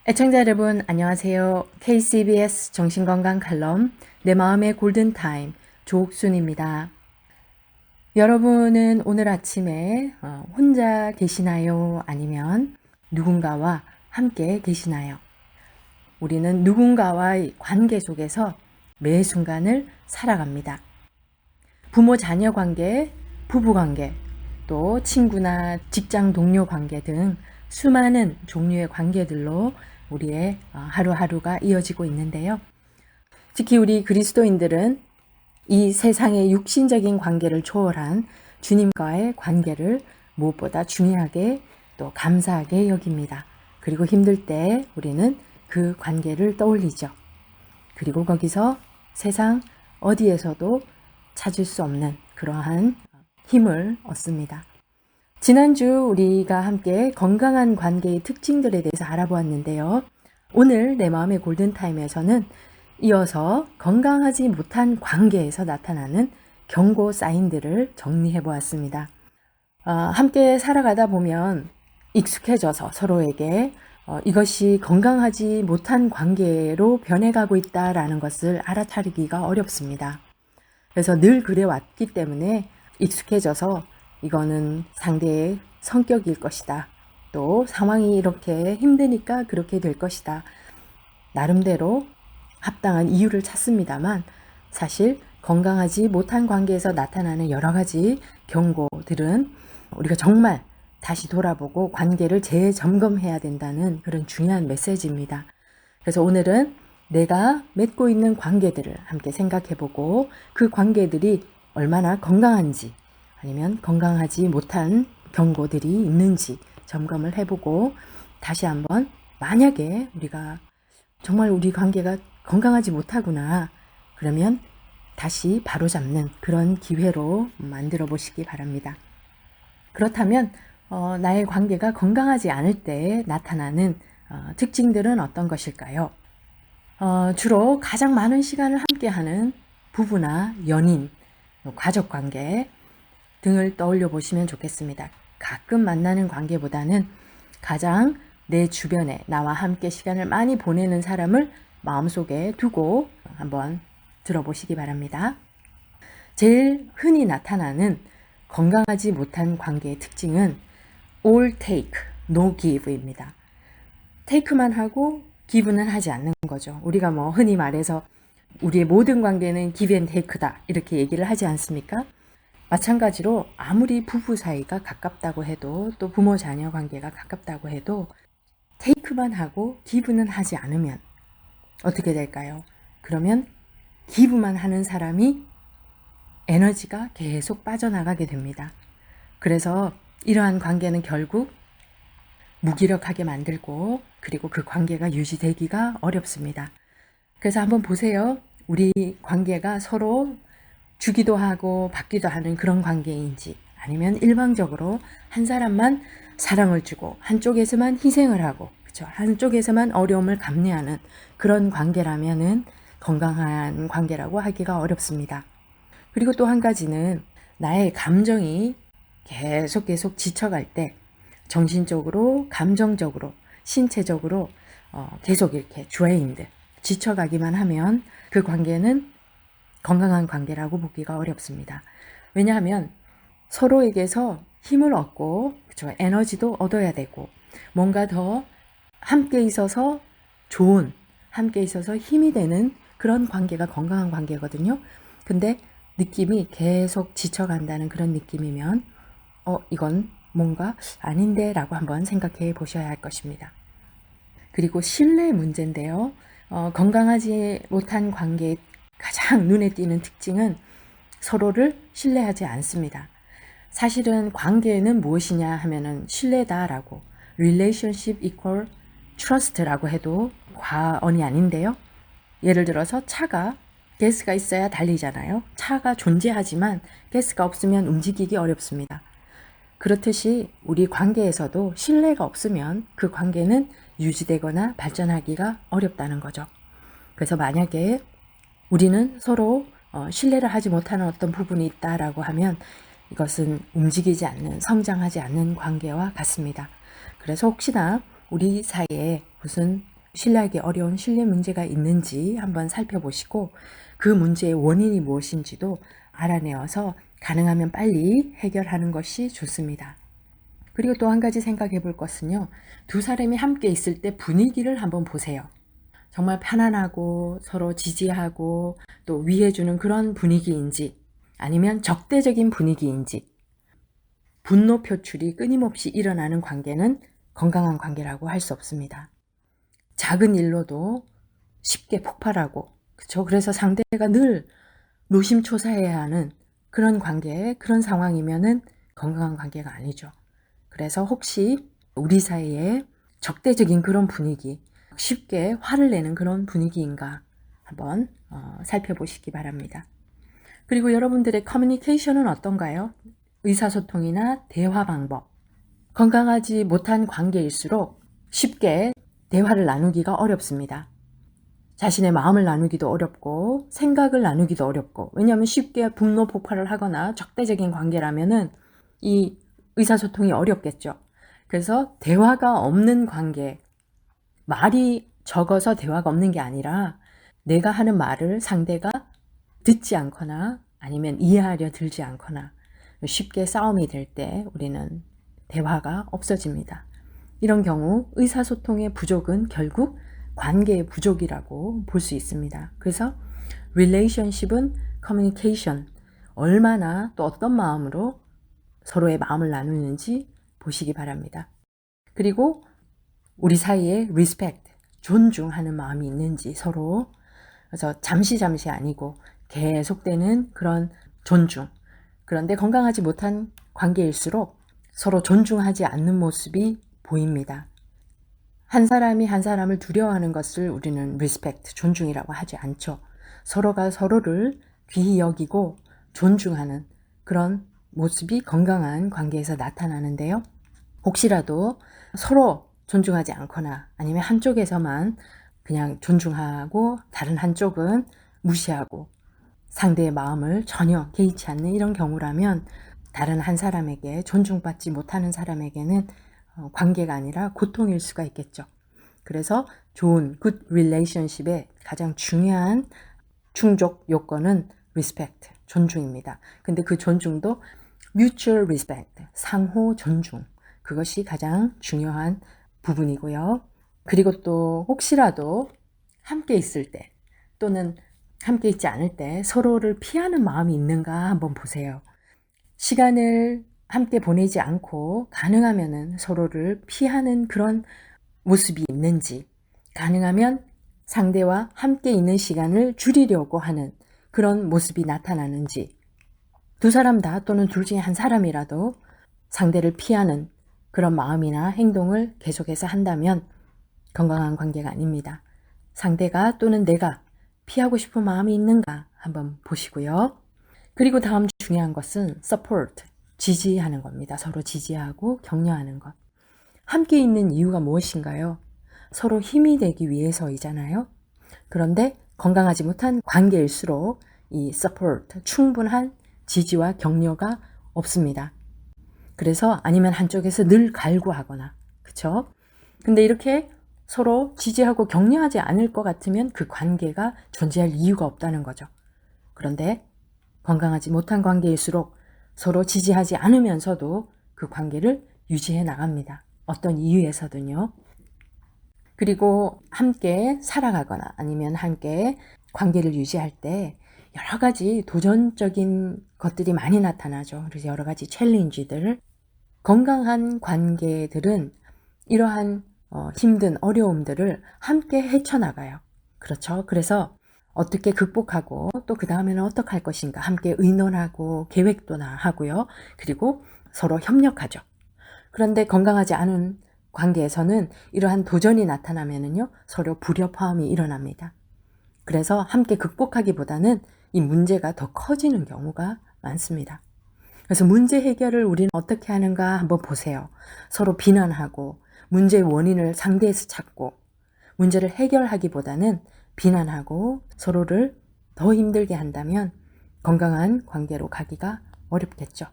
애청자 여러분 안녕하세요. KCBS 정신건강 칼럼 내 마음의 골든타임 조옥순입니다. 여러분은 오늘 아침에 혼자 계시나요? 아니면 누군가와 함께 계시나요? 우리는 누군가와의 관계 속에서 매 순간을 살아갑니다. 부모 자녀 관계, 부부 관계, 또 친구나 직장 동료 관계 등 수많은 종류의 관계들로 우리의 하루하루가 이어지고 있는데요. 특히 우리 그리스도인들은 이 세상의 육신적인 관계를 초월한 주님과의 관계를 무엇보다 중요하게 또 감사하게 여깁니다. 그리고 힘들 때 우리는 그 관계를 떠올리죠. 그리고 거기서 세상 어디에서도 찾을 수 없는 그러한 힘을 얻습니다. 지난주 우리가 함께 건강한 관계의 특징들에 대해서 알아보았는데요. 오늘 내 마음의 골든타임에서는 이어서 건강하지 못한 관계에서 나타나는 경고 사인들을 정리해 보았습니다. 함께 살아가다 보면 익숙해져서 서로에게 이것이 건강하지 못한 관계로 변해가고 있다라는 것을 알아차리기가 어렵습니다. 그래서 늘 그래왔기 때문에 익숙해져서 이거는 상대의 성격일 것이다. 또 상황이 이렇게 힘드니까 그렇게 될 것이다. 나름대로 합당한 이유를 찾습니다만 사실 건강하지 못한 관계에서 나타나는 여러 가지 경고들은 우리가 정말 다시 돌아보고 관계를 재점검해야 된다는 그런 중요한 메시지입니다. 그래서 오늘은 내가 맺고 있는 관계들을 함께 생각해보고 그 관계들이 얼마나 건강한지 아니면 건강하지 못한 경고들이 있는지 점검을 해보고 다시 한번 만약에 우리가 정말 우리 관계가 건강하지 못하구나 그러면 다시 바로잡는 그런 기회로 만들어 보시기 바랍니다. 그렇다면 나의 관계가 건강하지 않을 때 나타나는 특징들은 어떤 것일까요? 주로 가장 많은 시간을 함께하는 부부나 연인, 가족관계 등을 떠올려 보시면 좋겠습니다. 가끔 만나는 관계보다는 가장 내 주변에 나와 함께 시간을 많이 보내는 사람을 마음속에 두고 한번 들어보시기 바랍니다. 제일 흔히 나타나는 건강하지 못한 관계의 특징은 all take, no give입니다. take만 하고 give는 하지 않는 거죠. 우리가 흔히 말해서 우리의 모든 관계는 give and take다 이렇게 얘기를 하지 않습니까? 마찬가지로 아무리 부부 사이가 가깝다고 해도 또 부모 자녀 관계가 가깝다고 해도 테이크만 하고 기브는 하지 않으면 어떻게 될까요? 그러면 기브만 하는 사람이 에너지가 계속 빠져나가게 됩니다. 그래서 이러한 관계는 결국 무기력하게 만들고 그리고 그 관계가 유지되기가 어렵습니다. 그래서 한번 보세요. 우리 관계가 서로 주기도 하고 받기도 하는 그런 관계인지 아니면 일방적으로 한 사람만 사랑을 주고 한쪽에서만 희생을 하고 그렇죠? 한쪽에서만 어려움을 감내하는 그런 관계라면은 건강한 관계라고 하기가 어렵습니다. 그리고 또 한 가지는 나의 감정이 계속 지쳐갈 때 정신적으로, 감정적으로, 신체적으로 계속 이렇게 drained, 지쳐가기만 하면 그 관계는 건강한 관계라고 보기가 어렵습니다. 왜냐하면 서로에게서 힘을 얻고 그렇죠? 에너지도 얻어야 되고 뭔가 더 함께 있어서 좋은, 함께 있어서 힘이 되는 그런 관계가 건강한 관계거든요. 근데 느낌이 계속 지쳐간다는 그런 느낌이면 이건 뭔가 아닌데 라고 한번 생각해 보셔야 할 것입니다. 그리고 신뢰 문제인데요. 건강하지 못한 관계의 가장 눈에 띄는 특징은 서로를 신뢰하지 않습니다. 사실은 관계는 무엇이냐 하면은 신뢰다라고 relationship equal trust라고 해도 과언이 아닌데요. 예를 들어서 차가 가스가 있어야 달리잖아요. 차가 존재하지만 가스가 없으면 움직이기 어렵습니다. 그렇듯이 우리 관계에서도 신뢰가 없으면 그 관계는 유지되거나 발전하기가 어렵다는 거죠. 그래서 만약에 우리는 서로 신뢰를 하지 못하는 어떤 부분이 있다라고 하면 이것은 움직이지 않는, 성장하지 않는 관계와 같습니다. 그래서 혹시나 우리 사이에 무슨 신뢰하기 어려운 신뢰 문제가 있는지 한번 살펴보시고 그 문제의 원인이 무엇인지도 알아내어서 가능하면 빨리 해결하는 것이 좋습니다. 그리고 또 한 가지 생각해 볼 것은요. 두 사람이 함께 있을 때 분위기를 한번 보세요. 정말 편안하고 서로 지지하고 또 위해주는 그런 분위기인지 아니면 적대적인 분위기인지 분노 표출이 끊임없이 일어나는 관계는 건강한 관계라고 할 수 없습니다. 작은 일로도 쉽게 폭발하고 그렇죠? 그래서 상대가 늘 노심초사해야 하는 그런 관계, 그런 상황이면은 건강한 관계가 아니죠. 그래서 혹시 우리 사이에 적대적인 그런 분위기, 쉽게 화를 내는 그런 분위기인가 한번 살펴보시기 바랍니다. 그리고 여러분들의 커뮤니케이션은 어떤가요? 의사소통이나 대화 방법. 건강하지 못한 관계일수록 쉽게 대화를 나누기가 어렵습니다. 자신의 마음을 나누기도 어렵고 생각을 나누기도 어렵고 왜냐하면 쉽게 분노 폭발을 하거나 적대적인 관계라면은 이 의사소통이 어렵겠죠. 그래서 대화가 없는 관계, 말이 적어서 대화가 없는 게 아니라 내가 하는 말을 상대가 듣지 않거나 아니면 이해하려 들지 않거나 쉽게 싸움이 될 때 우리는 대화가 없어집니다. 이런 경우 의사소통의 부족은 결국 관계의 부족이라고 볼 수 있습니다. 그래서 relationship은 communication, 얼마나 또 어떤 마음으로 서로의 마음을 나누는지 보시기 바랍니다. 그리고 우리 사이에 respect, 존중하는 마음이 있는지 서로 그래서 잠시 아니고 계속되는 그런 존중. 그런데 건강하지 못한 관계일수록 서로 존중하지 않는 모습이 보입니다. 한 사람이 한 사람을 두려워하는 것을 우리는 respect, 존중이라고 하지 않죠. 서로가 서로를 귀히 여기고 존중하는 그런 모습이 건강한 관계에서 나타나는데요. 혹시라도 서로 존중하지 않거나 아니면 한쪽에서만 그냥 존중하고 다른 한쪽은 무시하고 상대의 마음을 전혀 개의치 않는 이런 경우라면 다른 한 사람에게 존중받지 못하는 사람에게는 관계가 아니라 고통일 수가 있겠죠. 그래서 좋은 good relationship의 가장 중요한 충족 요건은 respect, 존중입니다. 근데 그 존중도 mutual respect, 상호 존중. 그것이 가장 중요한 부분이고요. 그리고 또 혹시라도 함께 있을 때 또는 함께 있지 않을 때 서로를 피하는 마음이 있는가 한번 보세요. 시간을 함께 보내지 않고 가능하면은 서로를 피하는 그런 모습이 있는지, 가능하면 상대와 함께 있는 시간을 줄이려고 하는 그런 모습이 나타나는지, 두 사람 다 또는 둘 중에 한 사람이라도 상대를 피하는 그런 마음이나 행동을 계속해서 한다면 건강한 관계가 아닙니다. 상대가 또는 내가 피하고 싶은 마음이 있는가 한번 보시고요. 그리고 다음 중요한 것은 support, 지지하는 겁니다. 서로 지지하고 격려하는 것. 함께 있는 이유가 무엇인가요? 서로 힘이 되기 위해서이잖아요. 그런데 건강하지 못한 관계일수록 이 support, 충분한 지지와 격려가 없습니다. 그래서 아니면 한쪽에서 늘 갈구하거나, 그쵸? 근데 이렇게 서로 지지하고 격려하지 않을 것 같으면 그 관계가 존재할 이유가 없다는 거죠. 그런데 건강하지 못한 관계일수록 서로 지지하지 않으면서도 그 관계를 유지해 나갑니다. 어떤 이유에서든요. 그리고 함께 살아가거나 아니면 함께 관계를 유지할 때 여러 가지 도전적인 것들이 많이 나타나죠. 그래서 여러 가지 챌린지들. 건강한 관계들은 이러한 힘든 어려움들을 함께 헤쳐나가요. 그렇죠. 그래서 어떻게 극복하고 또 그 다음에는 어떻게 할 것인가 함께 의논하고 계획도 하고요. 그리고 서로 협력하죠. 그런데 건강하지 않은 관계에서는 이러한 도전이 나타나면은요, 서로 불협화음이 일어납니다. 그래서 함께 극복하기보다는 이 문제가 더 커지는 경우가 많습니다. 그래서 문제 해결을 우리는 어떻게 하는가 한번 보세요. 서로 비난하고 문제의 원인을 상대에서 찾고 문제를 해결하기보다는 비난하고 서로를 더 힘들게 한다면 건강한 관계로 가기가 어렵겠죠.